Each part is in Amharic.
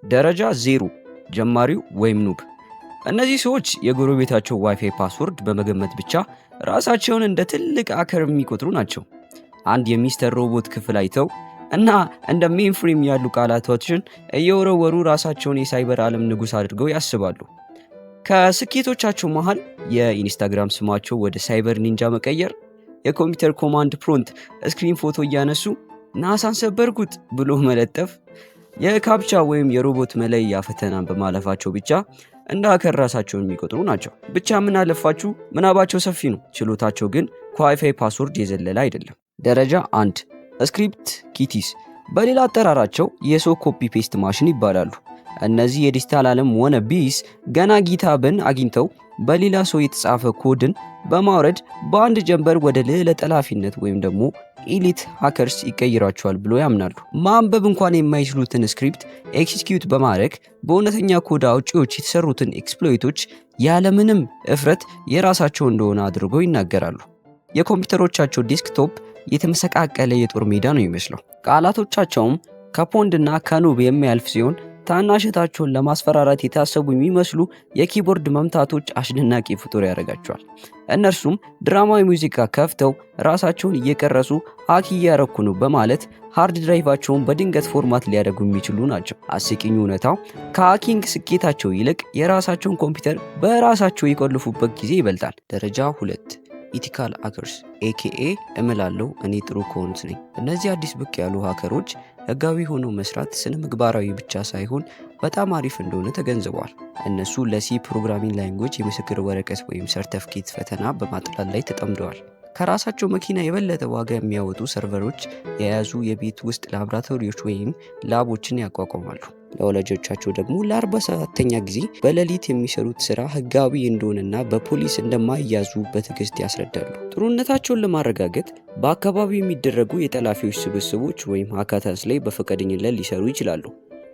ደረጃ 0 ጀማሪው ወይም ኑብ። እነዚህ ሰዎች የጎረቤታቸው ዋይፋይ ፓስወርድ በመገመት ብቻ ራሳቸውን እንደ ትልቅ አከር የሚቆጥሩ ናቸው። አንድ የሚስተር ሮቦት ክፍል አይተው እና እንደ ሜንፍሬም ያሉ ቃላቶችን እየወረወሩ ራሳቸውን የሳይበር ዓለም ንጉሥ አድርገው ያስባሉ። ከስኬቶቻቸው መሃል የኢንስታግራም ስማቸው ወደ ሳይበር ኒንጃ መቀየር፣ የኮምፒውተር ኮማንድ ፕሮንት ስክሪን ፎቶ እያነሱ ናሳን ሰበርኩት ብሎ መለጠፍ፣ የካፕቻ ወይም የሮቦት መለያ ፈተናን በማለፋቸው ብቻ እንደ አከር ራሳቸውን የሚቆጥሩ ናቸው። ብቻ ምን አለፋችሁ ምናባቸው ሰፊ ነው፣ ችሎታቸው ግን ከዋይፋይ ፓስወርድ የዘለለ አይደለም። ደረጃ 1 ስክሪፕት ኪቲስ፣ በሌላ አጠራራቸው የሰው ኮፒ ፔስት ማሽን ይባላሉ። እነዚህ የዲጂታል ዓለም ወነቢስ ገና ጊታብን አግኝተው በሌላ ሰው የተጻፈ ኮድን በማውረድ በአንድ ጀንበር ወደ ልዕለ ጠላፊነት ወይም ደግሞ ኤሊት ሃከርስ ይቀይራቸዋል ብሎ ያምናሉ። ማንበብ እንኳን የማይችሉትን ስክሪፕት ኤክሲኪዩት በማድረግ በእውነተኛ ኮድ አውጪዎች የተሰሩትን ኤክስፕሎይቶች ያለምንም እፍረት የራሳቸው እንደሆነ አድርገው ይናገራሉ። የኮምፒውተሮቻቸው ዴስክቶፕ የተመሰቃቀለ የጦር ሜዳ ነው ይመስለው። ቃላቶቻቸውም ከፖንድና ከኑብ የሚያልፍ ሲሆን ታናሽታቸውን ለማስፈራራት የታሰቡ የሚመስሉ የኪቦርድ መምታቶች አስደናቂ ፍጡር ያደርጋቸዋል። እነርሱም ድራማዊ ሙዚቃ ከፍተው ራሳቸውን እየቀረጹ ሃክ እያረኩ ነው በማለት ሃርድ ድራይቫቸውን በድንገት ፎርማት ሊያደርጉ የሚችሉ ናቸው። አስቂኝ እውነታው ከሃኪንግ ስኬታቸው ይልቅ የራሳቸውን ኮምፒውተር በራሳቸው የቆልፉበት ጊዜ ይበልጣል። ደረጃ 2 ኢቲካል ሃከርስ ኤኬኤ እምላለው እኔ ጥሩ ከሆኑት ነኝ። እነዚህ አዲስ ብቅ ያሉ ሃከሮች ህጋዊ ሆኖ መስራት ስነ ምግባራዊ ብቻ ሳይሆን በጣም አሪፍ እንደሆነ ተገንዝበዋል። እነሱ ለሲ ፕሮግራሚንግ ላንጉዌጅ የምስክር ወረቀት ወይም ሰርተፍኬት ፈተና በማጥላት ላይ ተጠምደዋል። ከራሳቸው መኪና የበለጠ ዋጋ የሚያወጡ ሰርቨሮች የያዙ የቤት ውስጥ ላቦራቶሪዎች ወይም ላቦችን ያቋቋማሉ። ለወላጆቻቸው ደግሞ ለ47ኛ ጊዜ በሌሊት የሚሰሩት ስራ ህጋዊ እንደሆነና በፖሊስ እንደማይያዙ በትዕግስት ያስረዳሉ። ጥሩነታቸውን ለማረጋገጥ በአካባቢው የሚደረጉ የጠላፊዎች ስብስቦች ወይም ሃካታንስ ላይ በፈቃደኝነት ሊሰሩ ይችላሉ።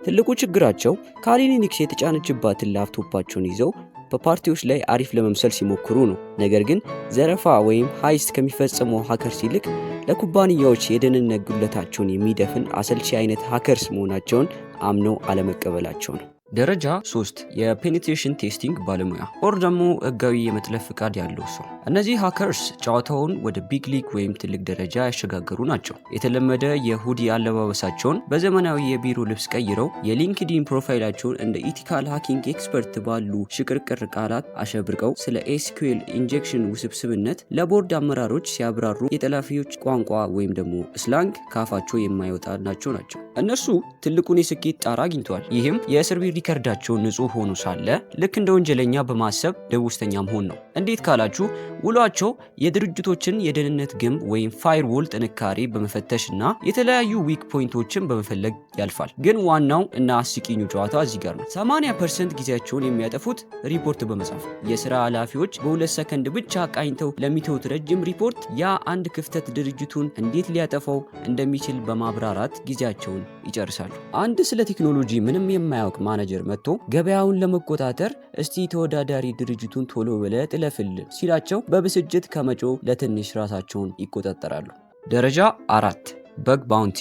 ትልቁ ችግራቸው ካሊ ሊነክስ የተጫነችባትን ላፕቶፓቸውን ይዘው በፓርቲዎች ላይ አሪፍ ለመምሰል ሲሞክሩ ነው። ነገር ግን ዘረፋ ወይም ሃይስት ከሚፈጽመው ሃከርስ ይልቅ ለኩባንያዎች የደህንነት ጉድለታቸውን የሚደፍን አሰልቺ አይነት ሃከርስ መሆናቸውን አምነው አለመቀበላቸው ነው። ደረጃ 3 የፔኔትሬሽን ቴስቲንግ ባለሙያ ኦር ደግሞ ህጋዊ የመጥለፍ ፍቃድ ያለው ሰው። እነዚህ ሃከርስ ጨዋታውን ወደ ቢግ ሊግ ወይም ትልቅ ደረጃ ያሸጋገሩ ናቸው። የተለመደ የሁዲ አለባበሳቸውን በዘመናዊ የቢሮ ልብስ ቀይረው የሊንክዲን ፕሮፋይላቸውን እንደ ኢቲካል ሃኪንግ ኤክስፐርት ባሉ ሽቅርቅር ቃላት አሸብርቀው ስለ ኤስኪዩኤል ኢንጀክሽን ውስብስብነት ለቦርድ አመራሮች ሲያብራሩ የጠላፊዎች ቋንቋ ወይም ደግሞ ስላንግ ካፋቸው የማይወጣላቸው ናቸው። እነርሱ ትልቁን የስኬት ጣራ አግኝተዋል። ይህም የእስር ቤት ሪከርዳቸው ንጹህ ሆኖ ሳለ ልክ እንደ ወንጀለኛ በማሰብ ደቡስተኛ መሆን ነው። እንዴት ካላችሁ ውሏቸው የድርጅቶችን የደህንነት ግንብ ወይም ፋይርዎል ጥንካሬ በመፈተሽና የተለያዩ ዊክ ፖይንቶችን በመፈለግ ያልፋል። ግን ዋናው እና አስቂኙ ጨዋታ እዚህ ጋር ነው። 80% ጊዜያቸውን የሚያጠፉት ሪፖርት በመጻፍ የስራ ኃላፊዎች በ2 ሰከንድ ብቻ ቃኝተው ለሚተውት ረጅም ሪፖርት ያ አንድ ክፍተት ድርጅቱን እንዴት ሊያጠፋው እንደሚችል በማብራራት ጊዜያቸውን ይጨርሳሉ። አንድ ስለ ቴክኖሎጂ ምንም የማያውቅ ማኔጀር መጥቶ ገበያውን ለመቆጣጠር እስቲ ተወዳዳሪ ድርጅቱን ቶሎ ብለህ ጥለፍልን ሲላቸው በብስጭት ከመጮ ለትንሽ ራሳቸውን ይቆጣጠራሉ። ደረጃ 4 በግ ባውንቲ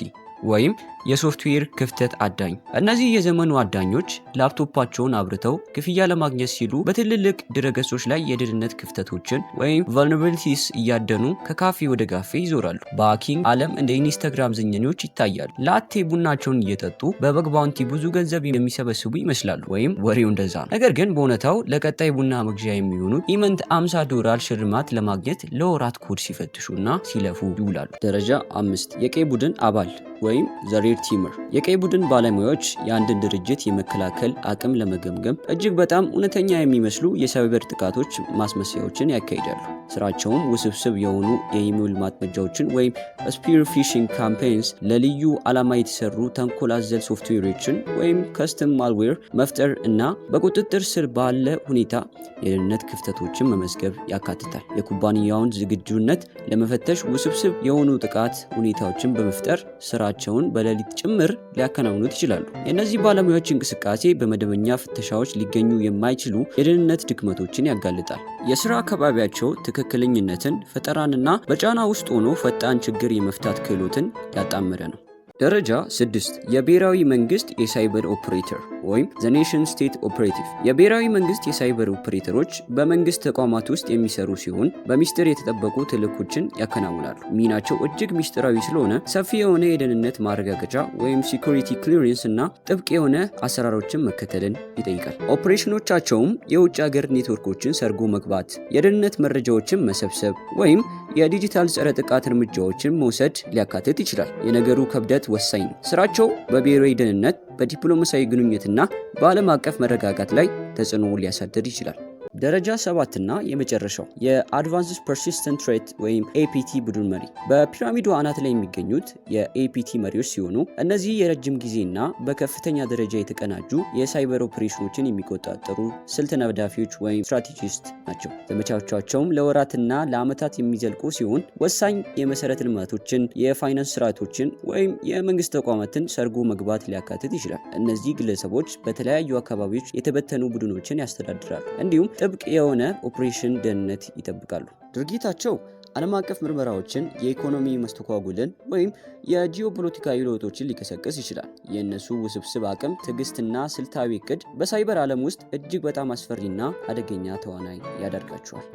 ወይም የሶፍትዌር ክፍተት አዳኝ። እነዚህ የዘመኑ አዳኞች ላፕቶፓቸውን አብርተው ክፍያ ለማግኘት ሲሉ በትልልቅ ድረገጾች ላይ የደህንነት ክፍተቶችን ወይም vulnerabilities እያደኑ ከካፌ ወደ ካፌ ይዞራሉ። በሃኪንግ ዓለም እንደ ኢንስታግራም ዝነኞች ይታያሉ። ላቴ ቡናቸውን እየጠጡ በበግ ባውንቲ ብዙ ገንዘብ የሚሰበስቡ ይመስላሉ፣ ወይም ወሬው እንደዛ ነው። ነገር ግን በእውነታው ለቀጣይ ቡና መግዣ የሚሆኑ ኢመንት $50 ሽልማት ለማግኘት ለወራት ኮድ ሲፈትሹና ሲለፉ ይውላሉ። ደረጃ 5 የቀይ ቡድን አባል ወይም ዘ ሬድ ቲመር። የቀይ ቡድን ባለሙያዎች የአንድን ድርጅት የመከላከል አቅም ለመገምገም እጅግ በጣም እውነተኛ የሚመስሉ የሳይበር ጥቃቶች ማስመሰያዎችን ያካሂዳሉ። ስራቸውም ውስብስብ የሆኑ የኢሜል ማጥመጃዎችን ወይም ስፒር ፊሽንግ ካምፔንስ፣ ለልዩ ዓላማ የተሰሩ ተንኮል አዘል ሶፍትዌሮችን ወይም ከስተም ማልዌር መፍጠር እና በቁጥጥር ስር ባለ ሁኔታ የደህንነት ክፍተቶችን መመዝገብ ያካትታል። የኩባንያውን ዝግጁነት ለመፈተሽ ውስብስብ የሆኑ ጥቃት ሁኔታዎችን በመፍጠር ስራቸውን በሌሊት ጭምር ሊያከናውኑት ይችላሉ። የእነዚህ ባለሙያዎች እንቅስቃሴ በመደበኛ ፍተሻዎች ሊገኙ የማይችሉ የደህንነት ድክመቶችን ያጋልጣል። የስራ አካባቢያቸው ትክክለኝነትን፣ ፈጠራንና በጫና ውስጥ ሆኖ ፈጣን ችግር የመፍታት ክህሎትን ያጣመረ ነው። ደረጃ 6 የብሔራዊ መንግስት የሳይበር ኦፕሬተር ወይም ዘ ኔሽን ስቴት ኦፕሬቲቭ። የብሔራዊ መንግስት የሳይበር ኦፕሬተሮች በመንግስት ተቋማት ውስጥ የሚሰሩ ሲሆን በሚስጥር የተጠበቁ ተልዕኮችን ያከናውናሉ። ሚናቸው እጅግ ሚስጥራዊ ስለሆነ ሰፊ የሆነ የደህንነት ማረጋገጫ ወይም ሲኩሪቲ ክሊረንስ እና ጥብቅ የሆነ አሰራሮችን መከተልን ይጠይቃል። ኦፕሬሽኖቻቸውም የውጭ ሀገር ኔትወርኮችን ሰርጎ መግባት፣ የደህንነት መረጃዎችን መሰብሰብ ወይም የዲጂታል ጸረ ጥቃት እርምጃዎችን መውሰድ ሊያካትት ይችላል። የነገሩ ክብደት ወሳኝ ነው። ስራቸው በብሔራዊ ደህንነት፣ በዲፕሎማሲያዊ ግንኙነትና በዓለም አቀፍ መረጋጋት ላይ ተጽዕኖ ሊያሳድር ይችላል። ደረጃ 7 እና የመጨረሻው የአድቫንስድ ፐርሲስተንት ትሬት ወይም ኤፒቲ ቡድን መሪ። በፒራሚዱ አናት ላይ የሚገኙት የኤፒቲ መሪዎች ሲሆኑ እነዚህ የረጅም ጊዜና በከፍተኛ ደረጃ የተቀናጁ የሳይበር ኦፕሬሽኖችን የሚቆጣጠሩ ስልት ነዳፊዎች ወይም ስትራቴጂስት ናቸው። ዘመቻዎቻቸውም ለወራትና ለዓመታት የሚዘልቁ ሲሆን ወሳኝ የመሰረተ ልማቶችን፣ የፋይናንስ ስርዓቶችን ወይም የመንግስት ተቋማትን ሰርጎ መግባት ሊያካትት ይችላል። እነዚህ ግለሰቦች በተለያዩ አካባቢዎች የተበተኑ ቡድኖችን ያስተዳድራሉ፣ እንዲሁም ጥብቅ የሆነ ኦፕሬሽን ደህንነት ይጠብቃሉ። ድርጊታቸው ዓለም አቀፍ ምርመራዎችን፣ የኢኮኖሚ መስተጓጉልን ወይም የጂኦፖለቲካዊ ለውጦችን ሊቀሰቅስ ይችላል። የእነሱ ውስብስብ አቅም፣ ትዕግስትና ስልታዊ እቅድ በሳይበር ዓለም ውስጥ እጅግ በጣም አስፈሪና አደገኛ ተዋናይ ያደርጋቸዋል።